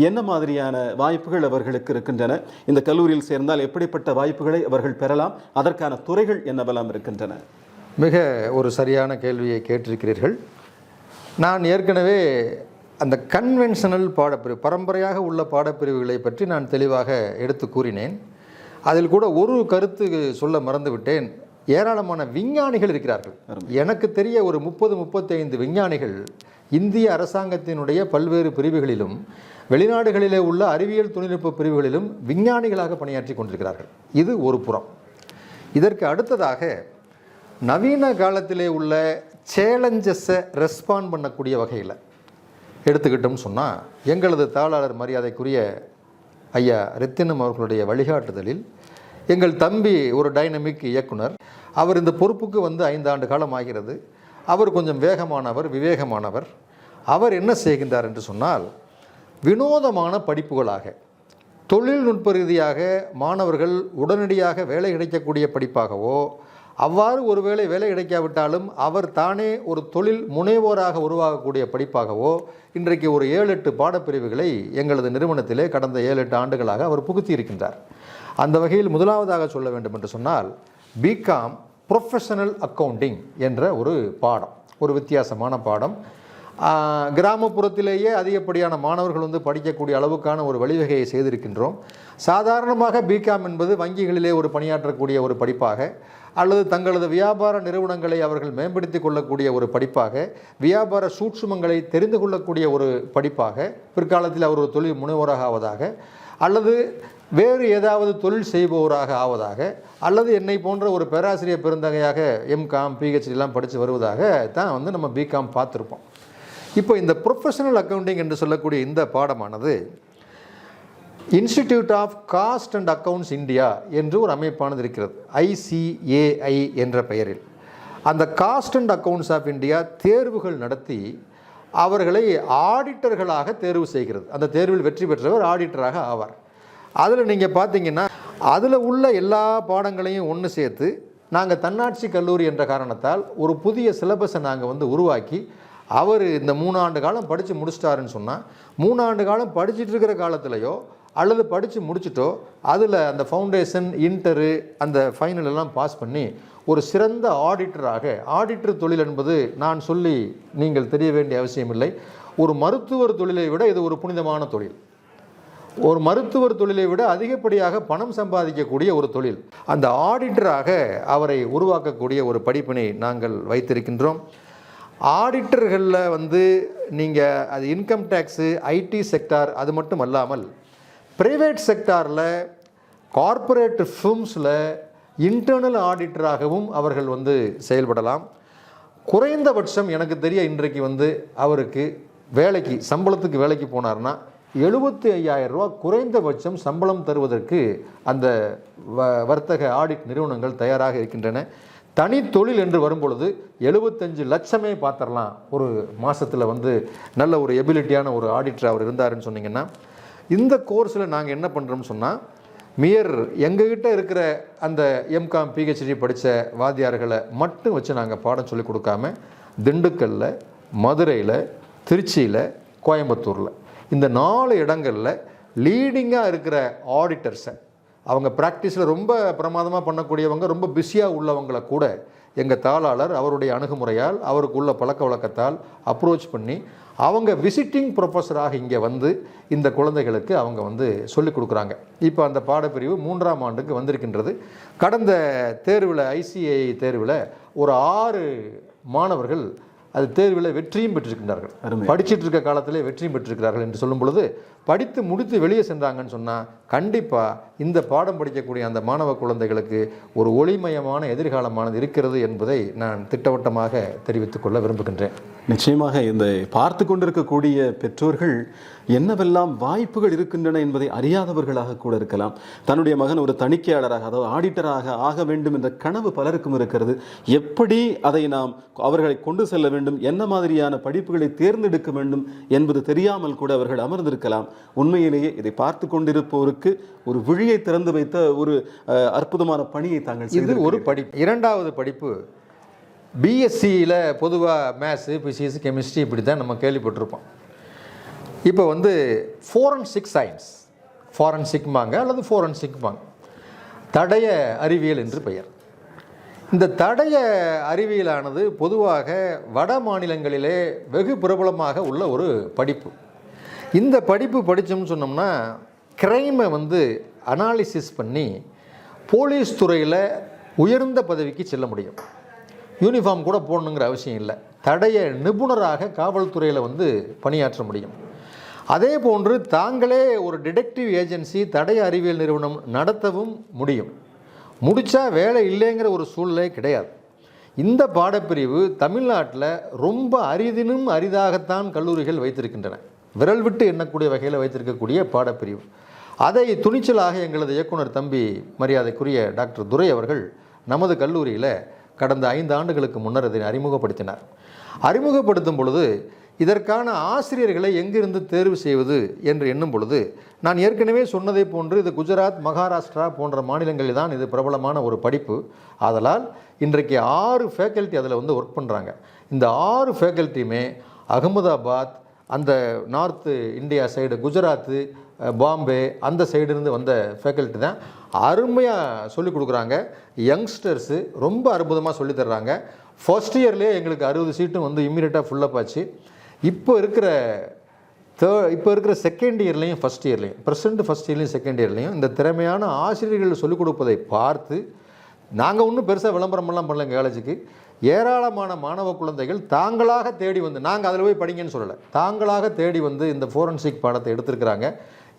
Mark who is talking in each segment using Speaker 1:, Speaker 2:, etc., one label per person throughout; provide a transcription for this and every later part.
Speaker 1: என்ன மாதிரியான வாய்ப்புகள் அவர்களுக்கு இருக்கின்றன? இந்த கல்லூரியில் சேர்ந்தால் எப்படிப்பட்ட வாய்ப்புகளை அவர்கள் பெறலாம்? அதற்கான துறைகள் என்னவெல்லாம் இருக்கின்றன?
Speaker 2: மிக ஒரு சரியான கேள்வியை கேட்டிருக்கிறீர்கள். நான் ஏற்கனவே அந்த கன்வென்ஷனல் பாடப்பிரிவு, பரம்பரையாக உள்ள பாடப்பிரிவுகளை பற்றி நான் தெளிவாக எடுத்து கூறினேன். அதில் கூட ஒரு கருத்து சொல்ல மறந்துவிட்டேன். ஏராளமான விஞ்ஞானிகள் இருக்கிறார்கள். எனக்கு தெரிய ஒரு 30-35 விஞ்ஞானிகள் இந்திய அரசாங்கத்தினுடைய பல்வேறு பிரிவுகளிலும் வெளிநாடுகளிலே உள்ள அறிவியல் தொழில்நுட்ப பிரிவுகளிலும் விஞ்ஞானிகளாக பணியாற்றி கொண்டிருக்கிறார்கள். இது ஒரு புறம். இதற்கு அடுத்ததாக நவீன காலத்திலே உள்ள சேலஞ்சஸை ரெஸ்பாண்ட் பண்ணக்கூடிய வகையில் எடுத்துக்கிட்டோம்னு சொன்னால், எங்களது தாளாளர் மரியாதைக்குரிய ஐயா ரத்தினம் அவர்களுடைய வழிகாட்டுதலில் எங்கள் தம்பி ஒரு டைனமிக் இயக்குனர், அவர் இந்த பொறுப்புக்கு வந்து 5 ஆண்டு காலம் ஆகிறது. அவர் கொஞ்சம் வேகமானவர், விவேகமானவர். அவர் என்ன செய்கின்றார் என்று சொன்னால், வினோதமான படிப்புகளாக, தொழில்நுட்ப ரீதியாக மாணவர்கள் உடனடியாக வேலை கிடைக்கக்கூடிய படிப்பாகவோ, அவ்வாறு ஒருவேளை வேலை கிடைக்காவிட்டாலும் அவர் தானே ஒரு தொழில் முனைவோராக உருவாகக்கூடிய படிப்பாகவோ இன்றைக்கு ஒரு 7-8 பாடப்பிரிவுகளை எங்களது நிறுவனத்திலே கடந்த 7-8 ஆண்டுகளாக அவர் புகுத்தி இருக்கின்றார். அந்த வகையில் முதலாவதாக சொல்ல வேண்டும் என்று சொன்னால், பிகாம் ப்ரொஃபஷனல் அக்கவுண்டிங் என்ற ஒரு பாடம், ஒரு வித்தியாசமான பாடம். கிராமப்புறத்திலேயே அதிகப்படியான மாணவர்கள் வந்து படிக்கக்கூடிய அளவுக்கான ஒரு வழிவகையை செய்திருக்கின்றோம். சாதாரணமாக பிகாம் என்பது வங்கிகளிலே ஒரு பணியாற்றக்கூடிய ஒரு படிப்பாக, அல்லது தங்களது வியாபார நிறுவனங்களை அவர்கள் மேம்படுத்தி கொள்ளக்கூடிய ஒரு படிப்பாக, வியாபார சூட்சுமங்களை தெரிந்து கொள்ளக்கூடிய ஒரு படிப்பாக, பிற்காலத்தில் அவர் ஒரு தொழில் முனைவோராக ஆவதாக, அல்லது வேறு ஏதாவது தொழில் செய்பவராக ஆவதாக, அல்லது என்னை போன்ற ஒரு பேராசிரியர் பெருந்தகையாக எம்காம் பிஹெச்டிலாம் படித்து வருவதாக தான் வந்து நம்ம பிகாம் பார்த்துருப்போம். இப்போ இந்த ப்ரொஃபஷனல் அக்கவுண்டிங் என்று சொல்லக்கூடிய இந்த பாடமானது institute of cost and accounts India என்று ஒரு அமைப்பானது இருக்கிறது, ICAI என்ற பெயரில். அந்த cost and accounts of India தேர்வுகள் நடத்தி அவர்களை ஆடிட்டர்களாக தேர்வு செய்கிறது. அந்த தேர்வில் வெற்றி பெற்றவர் ஆடிட்டராக ஆவார். அதில் நீங்கள் பார்த்தீங்கன்னா, அதில் உள்ள எல்லா பாடங்களையும் ஒன்று சேர்த்து நாங்கள் தன்னாட்சி கல்லூரி என்ற காரணத்தால் ஒரு புதிய சிலபஸை நாங்கள் வந்து உருவாக்கி, அவர் இந்த 3 ஆண்டு காலம் படித்து முடிச்சிட்டாருன்னு சொன்னால், 3 ஆண்டு காலம் படிச்சுட்டு இருக்கிற காலத்திலையோ அல்லது படித்து முடிச்சுட்டோ அதில் அந்த ஃபவுண்டேஷன், இன்டரு, அந்த ஃபைனல் எல்லாம் பாஸ் பண்ணி ஒரு சிறந்த ஆடிட்டராக, ஆடிட்டர் தொழில் என்பது நான் சொல்லி நீங்கள் தெரிய வேண்டிய அவசியமில்லை. ஒரு மருத்துவர் தொழிலை விட இது ஒரு புனிதமான தொழில். ஒரு மருத்துவர் தொழிலை விட அதிகப்படியாக பணம் சம்பாதிக்கக்கூடிய ஒரு தொழில். அந்த ஆடிட்டராக அவரை உருவாக்கக்கூடிய ஒரு படிப்பினை நாங்கள் வைத்திருக்கின்றோம். ஆடிட்டர்களில் வந்து நீங்கள் அது இன்கம் டேக்ஸு, IT செக்டார், அது மட்டும் அல்லாமல் ப்ரைவேட் செக்டாரில், கார்ப்பரேட் ஃபிர்ம்ஸில் இன்டர்னல் ஆடிட்டராகவும் அவர்கள் வந்து செயல்படலாம். குறைந்தபட்சம் எனக்கு தெரிய இன்றைக்கு வந்து அவருக்கு வேலைக்கு, சம்பளத்துக்கு வேலைக்கு போனார்னா 75,000 ரூபா குறைந்தபட்சம் சம்பளம் தருவதற்கு அந்த வர்த்தக ஆடிட் நிறுவனங்கள் தயாராக இருக்கின்றன. தனி தொழில் என்று வரும்பொழுது 75 லட்சமே பார்த்துடலாம். ஒரு மாதத்தில் வந்து நல்ல ஒரு எபிலிட்டியான ஒரு ஆடிட்டர் அவர் இருந்தாருன்னு சொன்னீங்கன்னா, இந்த கோர்ஸில் நாங்கள் என்ன பண்ணுறோம்னு சொன்னால், எங்ககிட்ட இருக்கிற அந்த எம்காம் பிஹெச்டி படித்த வாத்தியார்களை மட்டும் வச்சு நாங்கள் பாடம் சொல்லி கொடுக்காம, திண்டுக்கல்லில், மதுரையில், திருச்சியில், கோயம்புத்தூரில், இந்த 4 இடங்களில் லீடிங்காக இருக்கிற ஆடிட்டர்ஸை, அவங்க ப்ராக்டிஸில் ரொம்ப பிரமாதமாக பண்ணக்கூடியவங்க, ரொம்ப பிஸியாக உள்ளவங்களை கூட எங்கள் தாளாளர் அவருடைய அணுகுமுறையால், அவருக்கு உள்ள பழக்க வழக்கத்தால் அப்ரோச் பண்ணி அவங்க விசிட்டிங் ப்ரொஃபஸராக இங்கே வந்து இந்த குழந்தைகளுக்கு அவங்க வந்து சொல்லிக் கொடுக்குறாங்க. இப்போ அந்த பாடப்பிரிவு 3ஆம் ஆண்டுக்கு வந்திருக்கின்றது. கடந்த தேர்வில், ICAI தேர்வில் ஒரு 6 மாணவர்கள் அது தேர்வில் வெற்றியும் பெற்றிருக்கின்றார்கள். படிச்சுட்டு இருக்க காலத்திலே வெற்றியும் பெற்றிருக்கிறார்கள் என்று சொல்லும் பொழுது, படித்து முடித்து வெளியே சென்றாங்கன்னு சொன்னால் கண்டிப்பாக இந்த பாடம் படிக்கக்கூடிய அந்த மாணவ குழந்தைகளுக்கு ஒரு ஒளிமயமான எதிர்காலமானது இருக்கிறது என்பதை நான் திட்டவட்டமாக தெரிவித்துக் கொள்ள விரும்புகின்றேன்.
Speaker 1: நிச்சயமாக இந்த பார்த்து கொண்டிருக்கக்கூடிய பெற்றோர்கள் என்னவெல்லாம் வாய்ப்புகள் இருக்கின்றன என்பதை அறியாதவர்களாக கூட இருக்கலாம். தன்னுடைய மகன் ஒரு தணிக்கையாளராக, அதாவது ஆடிட்டராக ஆக வேண்டும் என்ற கனவு பலருக்கும் இருக்கிறது. எப்படி அதை நாம் அவர்களை கொண்டு செல்ல வேண்டும், என்ன மாதிரியான படிப்புகளை தேர்ந்தெடுக்க வேண்டும் என்பது தெரியாமல் கூட அவர்கள் அமர்ந்திருக்கலாம். உண்மையிலேயே இதை பார்த்து கொண்டிருப்போருக்கு ஒரு விழியை திறந்து வைத்த ஒரு அற்புதமான பணியை தாங்கள்
Speaker 2: இது ஒரு படிப்பு. 2வது படிப்பு BScயில் பொதுவாக மேத்ஸு, பிசிக்ஸ், கெமிஸ்ட்ரி இப்படி தான் நம்ம கேள்விப்பட்டிருப்போம். இப்போ வந்து ஃபோரன்சிக் சயின்ஸ், ஃபாரன்சிக்பாங்க அல்லது ஃபோரன்சிக்பாங்க, தடய அறிவியல் என்று பெயர். இந்த தடய அறிவியலானது பொதுவாக வட மாநிலங்களிலே வெகு பிரபலமாக உள்ள ஒரு படிப்பு. இந்த படிப்பு படித்தோம்னு சொன்னோம்னா கிரைமை வந்து அனாலிசிஸ் பண்ணி போலீஸ் துறையில் உயர்ந்த பதவிக்கு செல்ல முடியும். யூனிஃபார்ம் கூட போடணுங்கிற அவசியம் இல்லை. தடய நிபுணராக காவல்துறையில் வந்து பணியாற்ற முடியும். அதே போன்று தாங்களே ஒரு டிடெக்டிவ் ஏஜென்சி, தடய அறிவியல் நிறுவனம் நடத்தவும் முடியும். முடித்தா வேலை இல்லைங்கிற ஒரு சூழ்நிலை கிடையாது. இந்த பாடப்பிரிவு தமிழ்நாட்டில் ரொம்ப அரிதினும் அரிதாகத்தான் கல்லூரிகள் வைத்திருக்கின்றன. விரல் விட்டு எண்ணக்கூடிய வகையில் வைத்திருக்கக்கூடிய பாடப்பிரிவு. அதை துணிச்சலாக எங்களது இயக்குனர் தம்பி மரியாதைக்குரிய டாக்டர் துரை அவர்கள் நமது கல்லூரியில் கடந்த 5 ஆண்டுகளுக்கு முன்னர் இதை அறிமுகப்படுத்தினார். அறிமுகப்படுத்தும் பொழுது இதற்கான ஆசிரியர்களை எங்கிருந்து தேர்வு செய்வது என்று எண்ணும் பொழுது நான் ஏற்கனவே சொன்னதை போன்று இது குஜராத், மகாராஷ்டிரா போன்ற மாநிலங்களில் தான் இது பிரபலமான ஒரு படிப்பு. ஆதலால் இன்றைக்கு 6 ஃபேக்கல்ட்டி அதில் வந்து ஒர்க் பண்ணுறாங்க. இந்த 6 ஃபேக்கல்ட்டியுமே அகமதாபாத், அந்த north India side, Gujarat, Bombay அந்த சைடுலேருந்து வந்த ஃபேக்கல்ட்டி தான். அருமையாக சொல்லிக் கொடுக்குறாங்க. யங்ஸ்டர்ஸு ரொம்ப அற்புதமாக சொல்லித் தர்றாங்க. ஃபர்ஸ்ட் இயர்லேயே எங்களுக்கு 60 சீட்டும் வந்து இம்மீடியட்டாக ஃபுல்லப் ஆச்சு. இப்போ இருக்கிற செகண்ட் இயர்லேயும் ஃபஸ்ட் இயர்லேயும், ஃபஸ்ட் இயர்லேயும் செகண்ட் இயர்லேயும் இந்த திறமையான ஆசிரியர்கள் சொல்லிக் கொடுப்பதை பார்த்து நாங்கள் ஒன்றும் பெருசாக விளம்பரமெல்லாம் பண்ணல. எங்கள் காலேஜுக்கு ஏராளமான மாணவ குழந்தைகள் தாங்களாக தேடி வந்து, நாங்கள் அதில் போய் படிங்கன்னு சொல்லலை, தாங்களாக தேடி வந்து இந்த ஃபோரன்சிக் பாடத்தை எடுத்திருக்கிறாங்க.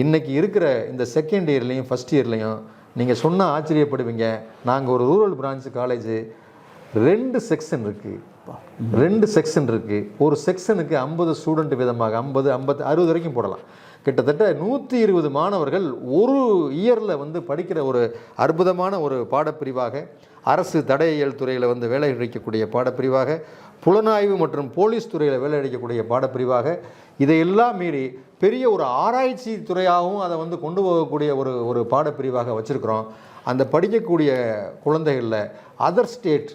Speaker 2: இன்றைக்கி இருக்கிற இந்த செகண்ட் இயர்லேயும் ஃபஸ்ட் இயர்லேயும் நீங்கள் சொன்னால் ஆச்சரியப்படுவீங்க. நாங்கள் ஒரு ரூரல் பிரான்ச்சு காலேஜு, 2 செக்ஷன் இருக்குது. ஒரு செக்ஷனுக்கு 50 ஸ்டூடெண்ட் விதமாக 50, 60 வரைக்கும் போடலாம். கிட்டத்தட்ட 120 மாணவர்கள் ஒரு இயரில் வந்து படிக்கிற ஒரு அற்புதமான ஒரு பாடப்பிரிவாக, அரசு தடயியல் துறையில் வந்து வேலை அளிக்கக்கூடிய பாடப்பிரிவாக, புலனாய்வு மற்றும் போலீஸ் துறையில் வேலை அளிக்கக்கூடிய பாடப்பிரிவாக, இதையெல்லாம் மீறி பெரிய ஒரு ஆராய்ச்சி துறையாகவும் அதை வந்து கொண்டு போகக்கூடிய ஒரு பாடப்பிரிவாக வச்சுருக்கிறோம். அந்த படிக்கக்கூடிய குழந்தைகளில் அதர் ஸ்டேட்,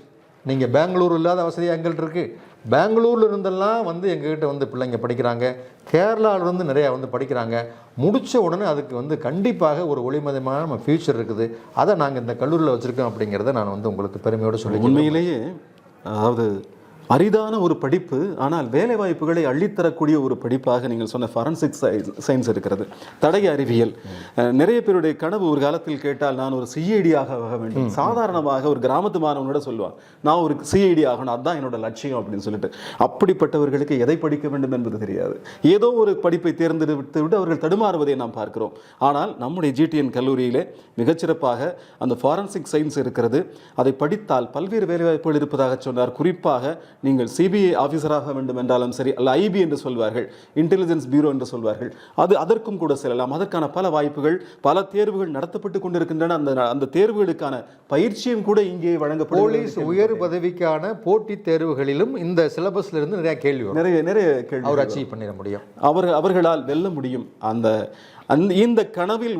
Speaker 2: நீங்கள் பெங்களூர் இல்லாத வசதியாக எங்கள்கிட்ட இருக்குது. பெங்களூரில் இருந்தெல்லாம் வந்து எங்ககிட்ட வந்து பிள்ளைங்க படிக்கிறாங்க. கேரளாவிலேருந்து நிறையா வந்து படிக்கிறாங்க. முடித்த உடனே அதுக்கு வந்து கண்டிப்பாக ஒரு ஒளிமயமான நம்ம ஃப்யூச்சர் இருக்குது. அதை நாங்கள் இந்த கல்லூரியில் வச்சுருக்கோம் அப்படிங்கிறத நான் வந்து உங்களுக்கு பெருமையோடு சொல்லி.
Speaker 1: உண்மையிலேயே அதாவது அரிதான ஒரு படிப்பு, ஆனால் வேலை வாய்ப்புகளை அள்ளித்தரக்கூடிய ஒரு படிப்பாக நீங்கள் சொன்ன ஃபாரன்சிக் சயின்ஸ் இருக்கிறது. தடய அறிவியல் நிறைய பேருடைய கனவு ஒரு காலத்தில் கேட்டால் நான் ஒரு சிஐடியாக ஆக வேண்டும். சாதாரணமாக ஒரு கிராமத்து மாணவனோட சொல்லுவான், நான் ஒரு சிஐடி ஆகணும், அதுதான் என்னோட லட்சியம் அப்படின்னு சொல்லிட்டு. அப்படிப்பட்டவர்களுக்கு எதை படிக்க வேண்டும் என்பது தெரியாது. ஏதோ ஒரு படிப்பை தேர்ந்தெடுத்து விட்டு அவர்கள் தடுமாறுவதை நாம் பார்க்கிறோம். ஆனால் நம்முடைய ஜிடிஎன் கல்லூரியிலே மிகச்சிறப்பாக அந்த ஃபாரன்சிக் சயின்ஸ் இருக்கிறது. அதை படித்தால் பல்வேறு வேலைவாய்ப்புகள் இருப்பதாக சொன்னார். குறிப்பாக நீங்கள் சிபிஐ ஆஃபீஸராக வேண்டும் என்றாலும் சரி, அல்ல ஐபி என்று சொல்வார்கள், இன்டெலிஜென்ஸ் பியூரோ என்று சொல்வார்கள், அதற்கும் கூட செல்லலாம். அதற்கான பல வாய்ப்புகள், பல தேர்வுகள் நடத்தப்பட்டு கொண்டிருக்கின்றன. அந்த தேர்வுகளுக்கான பயிற்சியும் கூட இங்கே வழங்கப்படும்.
Speaker 2: போலீஸ் உயர் பதவிக்கான போட்டித் தேர்வுகளிலும் இந்த சிலபஸ்ல இருந்து நிறைய கேள்வி அவர் அச்சீவ் பண்ணிட முடியும்.
Speaker 1: அவர்களால் வெல்ல முடியும். இந்த கனவில்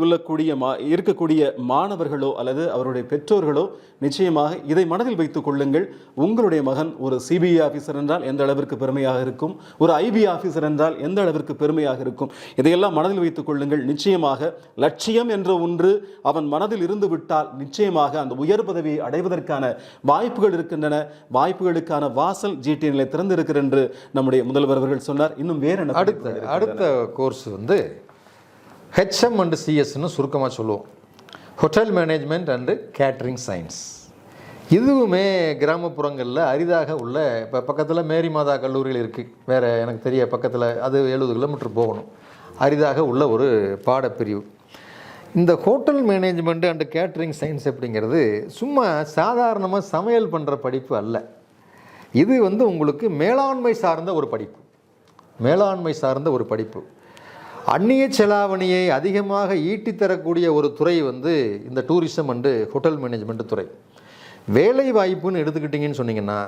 Speaker 1: இருக்கக்கூடிய மாணவர்களோ அல்லது அவருடைய பெற்றோர்களோ நிச்சயமாக இதை மனதில் வைத்துக் கொள்ளுங்கள். உங்களுடைய மகன் ஒரு சிபிஐ ஆஃபீஸர் என்றால் எந்த அளவிற்கு பெருமையாக இருக்கும், ஒரு ஐபி ஆஃபீஸர் என்றால் எந்த அளவிற்கு பெருமையாக இருக்கும், இதையெல்லாம் மனதில் வைத்துக் கொள்ளுங்கள். நிச்சயமாக லட்சியம் என்ற ஒன்று அவன் மனதில் இருந்து விட்டால் நிச்சயமாக அந்த உயர் பதவியை அடைவதற்கான வாய்ப்புகள் இருக்கின்றன. வாய்ப்புகளுக்கான வாசல் ஜிடிஎன்ல திறந்திருக்கிறது என்று நம்முடைய முதல்வர் அவர்கள் சொன்னார். இன்னும் வேற என்ன?
Speaker 2: அடுத்த கோர்ஸ் வந்து HM அண்ட் சிஎஸ்ன்னு சுருக்கமாக சொல்லுவோம், hotel management and catering science. இதுவுமே கிராமப்புறங்களில் அரிதாக உள்ள, இப்போ பக்கத்தில் மேரி மாதா கல்லூரியில் இருக்குது, வேறு எனக்கு தெரிய பக்கத்தில், அது 70 கிலோமீட்டர் போகணும், அரிதாக உள்ள ஒரு பாடப்பிரிவு. இந்த hotel management and catering science அப்படிங்கிறது சும்மா சாதாரணமாக சமையல் பண்ணுற படிப்பு அல்ல. இது வந்து உங்களுக்கு மேலாண்மை சார்ந்த ஒரு படிப்பு. அந்நிய செலாவணியை அதிகமாக ஈட்டித்தரக்கூடிய ஒரு துறை வந்து இந்த டூரிசம் அண்டு ஹோட்டல் மேனேஜ்மெண்ட் துறை. வேலை வாய்ப்புன்னு எடுத்துக்கிட்டிங்கன்னு சொன்னிங்கன்னா,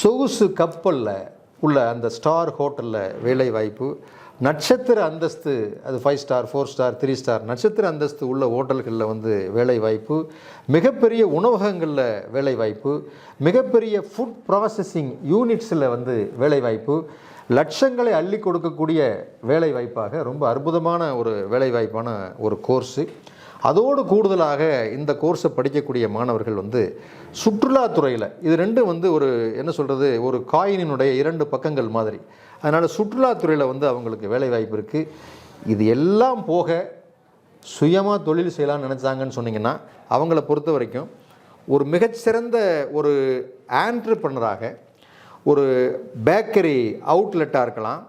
Speaker 2: சொகுசு கப்பலில் உள்ள அந்த ஸ்டார் ஹோட்டலில் வேலை வாய்ப்பு, நட்சத்திர அந்தஸ்து, அது 5 ஸ்டார் 4 ஸ்டார் 3 ஸ்டார் நட்சத்திர அந்தஸ்து உள்ள ஹோட்டல்களில் வந்து வேலை வாய்ப்பு, மிகப்பெரிய உணவகங்களில் வேலை வாய்ப்பு, மிகப்பெரிய ஃபுட் ப்ராசஸிங் யூனிட்ஸில் வந்து வேலை வாய்ப்பு, லட்சங்களை அள்ளி கொடுக்கக்கூடிய வேலை வாய்ப்பாக ரொம்ப அற்புதமான ஒரு வேலை வாய்ப்பான ஒரு கோர்ஸு. அதோடு கூடுதலாக இந்த கோர்ஸை படிக்கக்கூடிய மாணவர்கள் வந்து சுற்றுலாத்துறையில், இது ரெண்டும் வந்து ஒரு என்ன சொல்கிறது, ஒரு காயினினுடைய 2 பக்கங்கள் மாதிரி. அதனால் சுற்றுலாத்துறையில் வந்து அவங்களுக்கு வேலை வாய்ப்பு இருக்குது. இது எல்லாம் போக சுயமாக தொழில் செய்யலாம்னு நினச்சாங்கன்னு சொன்னிங்கன்னா அவங்கள பொறுத்த வரைக்கும் ஒரு மிகச்சிறந்த ஒரு ஆண்டர்ப்ரனராக, ஒரு பேக்கரி அவுட்லெட்டாக இருக்கலாம்,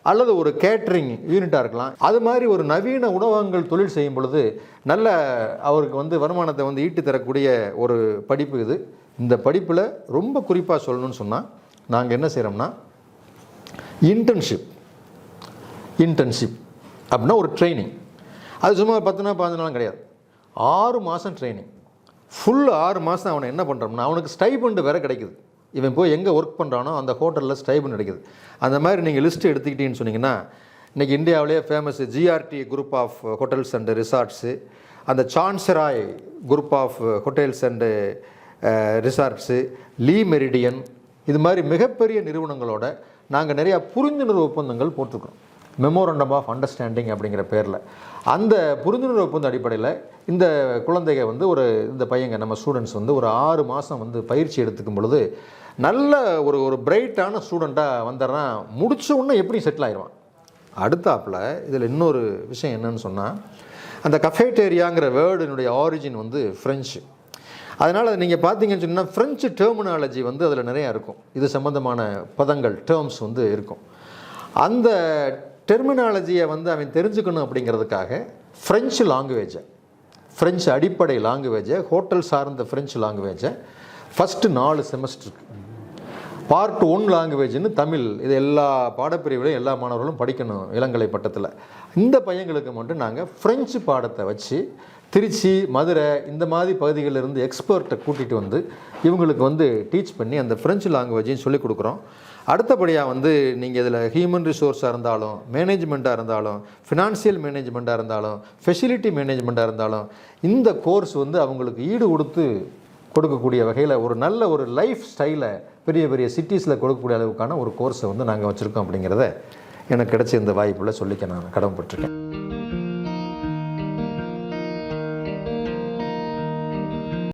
Speaker 2: அல்லது ஒரு கேட்ரிங் யூனிட்டாக இருக்கலாம். அது மாதிரி ஒரு நவீன உணவகங்கள் தொழில் செய்யும் பொழுது நல்ல அவருக்கு வந்து வருமானத்தை வந்து ஈட்டி தரக்கூடிய ஒரு படிப்பு இது. இந்த படிப்பில் ரொம்ப குறிப்பாக சொல்லணும்னு சொன்னால் நாங்கள் என்ன செய்கிறோம்னா இன்டர்ன்ஷிப் அப்படின்னா ஒரு ட்ரைனிங். அது சும்மா 10 நாள் 15 நாளும் கிடையாது, 6 மாதம் ட்ரைனிங். ஃபுல் 6 மாதம் அவனை என்ன பண்ணுறோம்னா அவனுக்கு ஸ்டைபண்ட் வேறு கிடைக்குது. இவன் போய் எங்கே ஒர்க் பண்ணுறானோ அந்த ஹோட்டலில் ஸ்டைபண்ட் கிடைக்குது. அந்த மாதிரி நீங்கள் லிஸ்ட்டு எடுத்துக்கிட்டீங்கன்னு சொன்னீங்கன்னா இன்றைக்கி இந்தியாவிலேயே famous GRT group of hotels and resorts, அந்த சான்சராய் group of hotels and resorts, Le Meridien, இது மாதிரி மிகப்பெரிய நிறுவனங்களோட நாங்கள் நிறையா புரிந்துணர்வு ஒப்பந்தங்கள் போட்டிருக்கிறோம். மெமோரண்டம் ஆஃப் அண்டர்ஸ்டாண்டிங் அப்படிங்கிற பேரில். அந்த புரிந்துணர்வு ஒப்பந்த அடிப்படையில் இந்த குழந்தைங்க வந்து இந்த பையங்க நம்ம ஸ்டூடெண்ட்ஸ் வந்து ஒரு 6 மாதம் வந்து பயிற்சி எடுத்துக்கும் பொழுது நல்ல ஒரு பிரைட்டான ஸ்டூடெண்ட்டாக வந்துடுறான். முடிச்ச உடனே எப்படி செட்டில் ஆயிடுவான். அடுத்தாப்பில் இதில் இன்னொரு விஷயம் என்னன்னு சொன்னால், அந்த கஃபேட்டேரியாங்கிற வேர்டினுடைய ஆரிஜின் வந்து ஃப்ரெஞ்சு. அதனால் நீங்கள் பார்த்தீங்கன்னு சொன்னால் ஃப்ரெஞ்சு டெர்மினாலஜி வந்து அதில் நிறையா இருக்கும். இது சம்மந்தமான பதங்கள், டேர்ம்ஸ் வந்து இருக்கும். அந்த டெர்மினாலஜியை வந்து அவன் தெரிஞ்சுக்கணும் அப்படிங்கிறதுக்காக ஃப்ரெஞ்சு லாங்குவேஜை, ஃப்ரெஞ்சு அடிப்படை லாங்குவேஜை, ஹோட்டல் சார்ந்த ஃப்ரெஞ்சு லாங்குவேஜை ஃபஸ்ட்டு 4 செமஸ்டருக்கு பார்ட் 1 லாங்குவேஜ்னு தமிழ், இது எல்லா பாடப்பிரிவுலையும் எல்லா மாணவர்களும் படிக்கணும் இளங்கலை பட்டத்தில். இந்த பையங்களுக்கு மட்டும் நாங்கள் ஃப்ரெஞ்சு பாடத்தை வச்சு திருச்சி, மதுரை இந்த மாதிரி பகுதிகளிலிருந்து எக்ஸ்பர்ட்டை கூட்டிகிட்டு வந்து இவங்களுக்கு வந்து டீச் பண்ணி அந்த ஃப்ரெஞ்சு லாங்குவேஜையும் சொல்லிக் கொடுக்குறோம். அடுத்தபடியாக வந்து நீங்கள் இதில் ஹியூமன் ரிசோர்ஸாக இருந்தாலும், மேனேஜ்மெண்ட்டாக இருந்தாலும், ஃபினான்சியல் மேனேஜ்மெண்ட்டாக இருந்தாலும், ஃபெசிலிட்டி மேனேஜ்மெண்ட்டாக இருந்தாலும், இந்த கோர்ஸ் வந்து அவங்களுக்கு ஈடு கொடுத்து கொடுக்கக்கூடிய வகையில் ஒரு நல்ல ஒரு லைஃப் ஸ்டைலை பெரிய பெரிய சிட்டிஸில் கொடுக்கக்கூடிய அளவுக்கான ஒரு கோர்ஸை வந்து நாங்கள் வச்சுருக்கோம் அப்படிங்கிறத எனக்கு கிடைச்ச இந்த வாய்ப்பில் சொல்லிக்க நான் கடமைப்பட்டிருக்கேன்.